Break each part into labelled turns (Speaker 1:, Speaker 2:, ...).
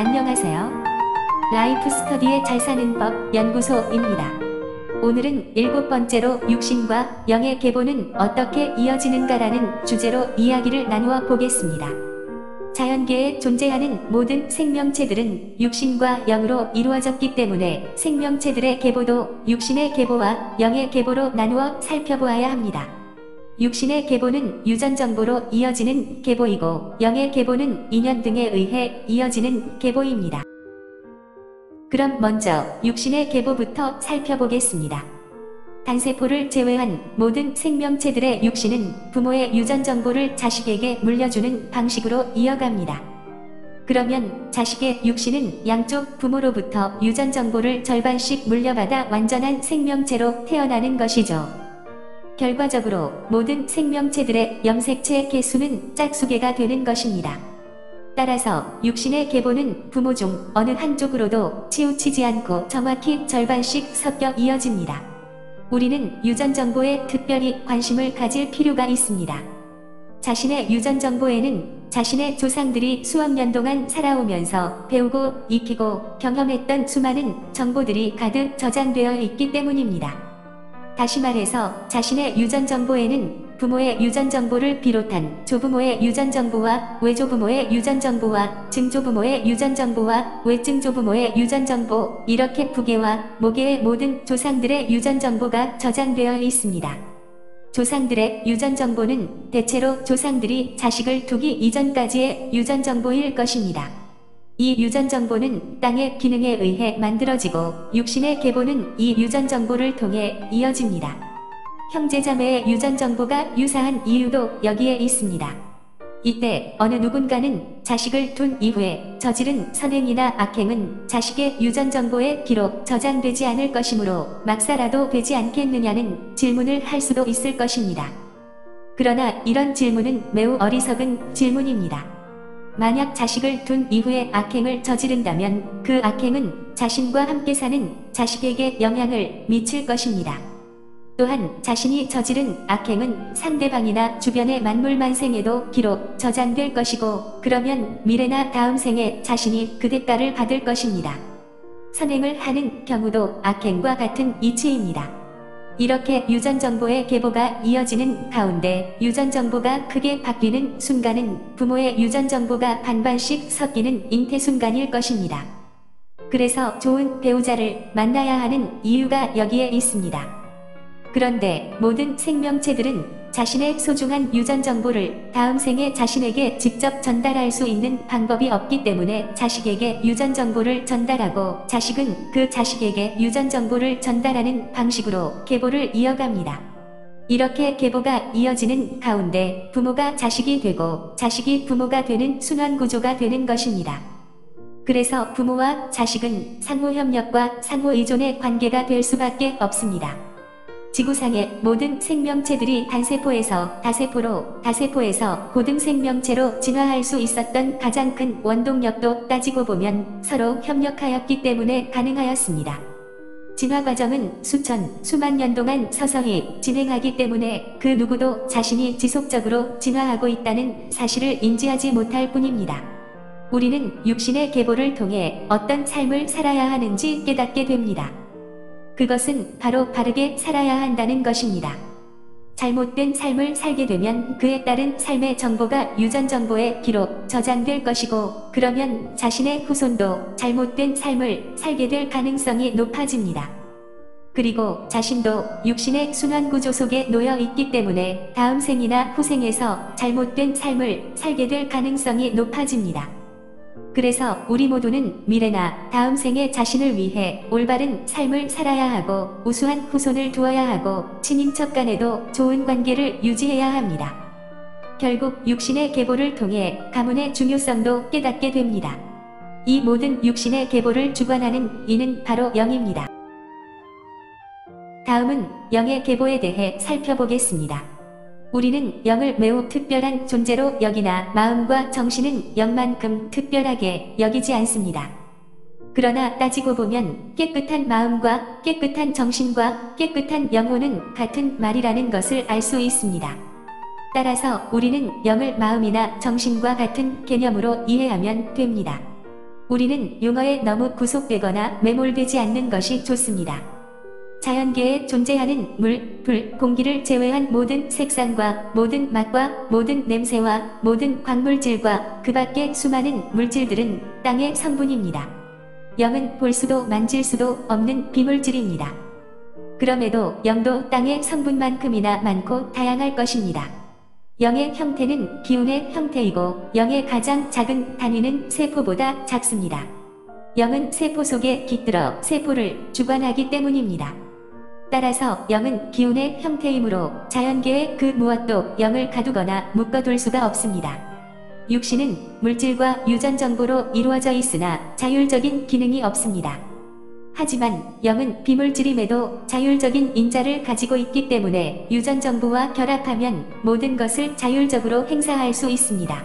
Speaker 1: 안녕하세요. 라이프 스터디의 잘 사는 법 연구소입니다. 오늘은 7번째로 육신과 영의 계보는 어떻게 이어지는가라는 주제로 이야기를 나누어 보겠습니다. 자연계에 존재하는 모든 생명체들은 육신과 영으로 이루어졌기 때문에 생명체들의 계보도 육신의 계보와 영의 계보로 나누어 살펴보아야 합니다. 육신의 계보는 유전 정보로 이어지는 계보이고 영의 계보는 인연 등에 의해 이어지는 계보입니다. 그럼 먼저 육신의 계보부터 살펴보겠습니다. 단세포를 제외한 모든 생명체들의 육신은 부모의 유전 정보를 자식에게 물려주는 방식으로 이어갑니다. 그러면 자식의 육신은 양쪽 부모로부터 유전 정보를 절반씩 물려받아 완전한 생명체로 태어나는 것이죠. 결과적으로 모든 생명체들의 염색체 개수는 짝수계가 되는 것입니다. 따라서 육신의 계보는 부모 중 어느 한쪽으로도 치우치지 않고 정확히 절반씩 섞여 이어집니다. 우리는 유전 정보에 특별히 관심을 가질 필요가 있습니다. 자신의 유전 정보에는 자신의 조상들이 수억 년 동안 살아오면서 배우고 익히고 경험했던 수많은 정보들이 가득 저장되어 있기 때문입니다. 다시 말해서 자신의 유전 정보에는 부모의 유전 정보를 비롯한 조부모의 유전 정보와 외조부모의 유전 정보와 증조부모의 유전 정보와 외증조부모의 유전 정보, 이렇게 부계와 모계의 모든 조상들의 유전 정보가 저장되어 있습니다. 조상들의 유전 정보는 대체로 조상들이 자식을 두기 이전까지의 유전 정보일 것입니다. 이 유전 정보는 땅의 기능에 의해 만들어지고 육신의 계보는 이 유전 정보를 통해 이어집니다. 형제자매의 유전 정보가 유사한 이유도 여기에 있습니다. 이때 어느 누군가는 자식을 둔 이후에 저지른 선행이나 악행은 자식의 유전 정보에 기록 저장되지 않을 것이므로 막 살아도 되지 않겠느냐는 질문을 할 수도 있을 것입니다. 그러나 이런 질문은 매우 어리석은 질문입니다. 만약 자식을 둔 이후에 악행을 저지른다면 그 악행은 자신과 함께 사는 자식에게 영향을 미칠 것입니다. 또한 자신이 저지른 악행은 상대방이나 주변의 만물만생에도 기록 저장될 것이고, 그러면 미래나 다음 생에 자신이 그 대가를 받을 것입니다. 선행을 하는 경우도 악행과 같은 이치입니다. 이렇게 유전 정보의 계보가 이어지는 가운데 유전 정보가 크게 바뀌는 순간은 부모의 유전 정보가 반반씩 섞이는 잉태 순간일 것입니다. 그래서 좋은 배우자를 만나야 하는 이유가 여기에 있습니다. 그런데 모든 생명체들은 자신의 소중한 유전 정보를 다음 생에 자신에게 직접 전달할 수 있는 방법이 없기 때문에 자식에게 유전 정보를 전달하고 자식은 그 자식에게 유전 정보를 전달하는 방식으로 계보를 이어갑니다. 이렇게 계보가 이어지는 가운데 부모가 자식이 되고 자식이 부모가 되는 순환 구조가 되는 것입니다. 그래서 부모와 자식은 상호 협력과 상호 의존의 관계가 될 수밖에 없습니다. 지구상의 모든 생명체들이 단세포에서 다세포로, 다세포에서 고등생명체로 진화할 수 있었던 가장 큰 원동력도 따지고 보면 서로 협력하였기 때문에 가능하였습니다. 진화 과정은 수천, 수만 년 동안 서서히 진행하기 때문에 그 누구도 자신이 지속적으로 진화하고 있다는 사실을 인지하지 못할 뿐입니다. 우리는 육신의 계보를 통해 어떤 삶을 살아야 하는지 깨닫게 됩니다. 그것은 바로 바르게 살아야 한다는 것입니다. 잘못된 삶을 살게 되면 그에 따른 삶의 정보가 유전 정보에 기록, 저장될 것이고, 그러면 자신의 후손도 잘못된 삶을 살게 될 가능성이 높아집니다. 그리고 자신도 육신의 순환 구조 속에 놓여 있기 때문에 다음 생이나 후생에서 잘못된 삶을 살게 될 가능성이 높아집니다. 그래서 우리 모두는 미래나 다음 생에 자신을 위해 올바른 삶을 살아야 하고 우수한 후손을 두어야 하고 친인척 간에도 좋은 관계를 유지해야 합니다. 결국 육신의 계보를 통해 가문의 중요성도 깨닫게 됩니다. 이 모든 육신의 계보를 주관하는 이는 바로 영입니다. 다음은 영의 계보에 대해 살펴보겠습니다. 우리는 영을 매우 특별한 존재로 여기나 마음과 정신은 영만큼 특별하게 여기지 않습니다. 그러나 따지고 보면 깨끗한 마음과 깨끗한 정신과 깨끗한 영혼은 같은 말이라는 것을 알 수 있습니다. 따라서 우리는 영을 마음이나 정신과 같은 개념으로 이해하면 됩니다. 우리는 용어에 너무 구속되거나 매몰되지 않는 것이 좋습니다. 자연계에 존재하는 물, 불, 공기를 제외한 모든 색상과 모든 맛과 모든 냄새와 모든 광물질과 그 밖의 수많은 물질들은 땅의 성분입니다. 영은 볼 수도 만질 수도 없는 비물질입니다. 그럼에도 영도 땅의 성분만큼이나 많고 다양할 것입니다. 영의 형태는 기운의 형태이고 영의 가장 작은 단위는 세포보다 작습니다. 영은 세포 속에 깃들어 세포를 주관하기 때문입니다. 따라서 영은 기운의 형태이므로 자연계의 그 무엇도 영을 가두거나 묶어둘 수가 없습니다. 육신은 물질과 유전 정보로 이루어져 있으나 자율적인 기능이 없습니다. 하지만 영은 비물질임에도 자율적인 인자를 가지고 있기 때문에 유전 정보와 결합하면 모든 것을 자율적으로 행사할 수 있습니다.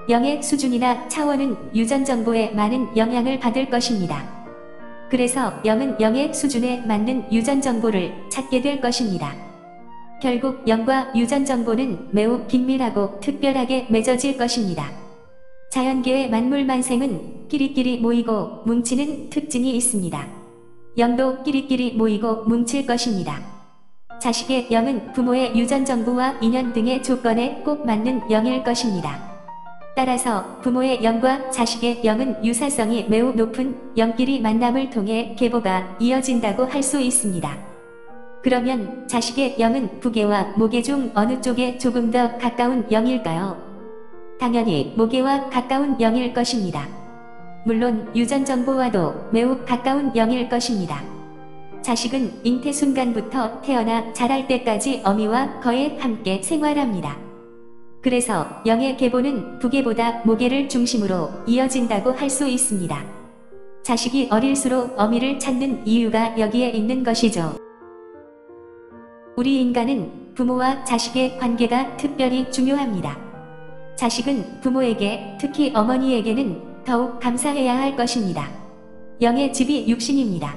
Speaker 1: 영의 수준이나 차원은 유전 정보에 많은 영향을 받을 것입니다. 그래서 영은 영의 수준에 맞는 유전 정보를 찾게 될 것입니다. 결국 영과 유전 정보는 매우 긴밀하고 특별하게 맺어질 것입니다. 자연계의 만물만생은 끼리끼리 모이고 뭉치는 특징이 있습니다. 영도 끼리끼리 모이고 뭉칠 것입니다. 자식의 영은 부모의 유전 정보와 인연 등의 조건에 꼭 맞는 영일 것입니다. 따라서 부모의 영과 자식의 영은 유사성이 매우 높은 영끼리 만남을 통해 계보가 이어진다고 할 수 있습니다. 그러면 자식의 영은 부계와 모계 중 어느 쪽에 조금 더 가까운 영일까요? 당연히 모계와 가까운 영일 것입니다. 물론 유전 정보와도 매우 가까운 영일 것입니다. 자식은 잉태 순간부터 태어나 자랄 때까지 어미와 거의 함께 생활합니다. 그래서 영의 계보는 부계보다 모계를 중심으로 이어진다고 할 수 있습니다. 자식이 어릴수록 어미를 찾는 이유가 여기에 있는 것이죠. 우리 인간은 부모와 자식의 관계가 특별히 중요합니다. 자식은 부모에게, 특히 어머니에게는 더욱 감사해야 할 것입니다. 영의 집이 육신입니다.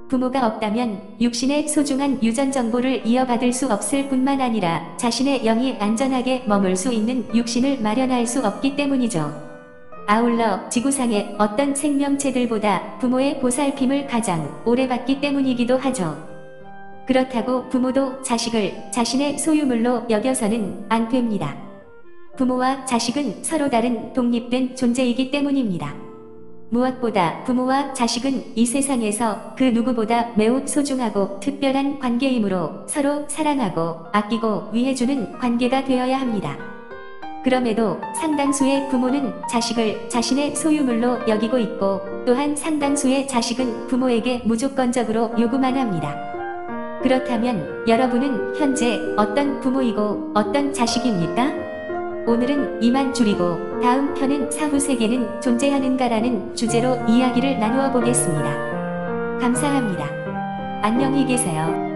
Speaker 1: 부모가 없다면 육신의 소중한 유전 정보를 이어받을 수 없을 뿐만 아니라 자신의 영이 안전하게 머물 수 있는 육신을 마련할 수 없기 때문이죠. 아울러 지구상의 어떤 생명체들보다 부모의 보살핌을 가장 오래 받기 때문이기도 하죠. 그렇다고 부모도 자식을 자신의 소유물로 여겨서는 안 됩니다. 부모와 자식은 서로 다른 독립된 존재이기 때문입니다. 무엇보다 부모와 자식은 이 세상에서 그 누구보다 매우 소중하고 특별한 관계이므로 서로 사랑하고 아끼고 위해주는 관계가 되어야 합니다. 그럼에도 상당수의 부모는 자식을 자신의 소유물로 여기고 있고 또한 상당수의 자식은 부모에게 무조건적으로 요구만 합니다. 그렇다면 여러분은 현재 어떤 부모이고 어떤 자식입니까? 오늘은 이만 줄이고 다음 편은 사후세계는 존재하는가라는 주제로 이야기를 나누어 보겠습니다. 감사합니다. 안녕히 계세요.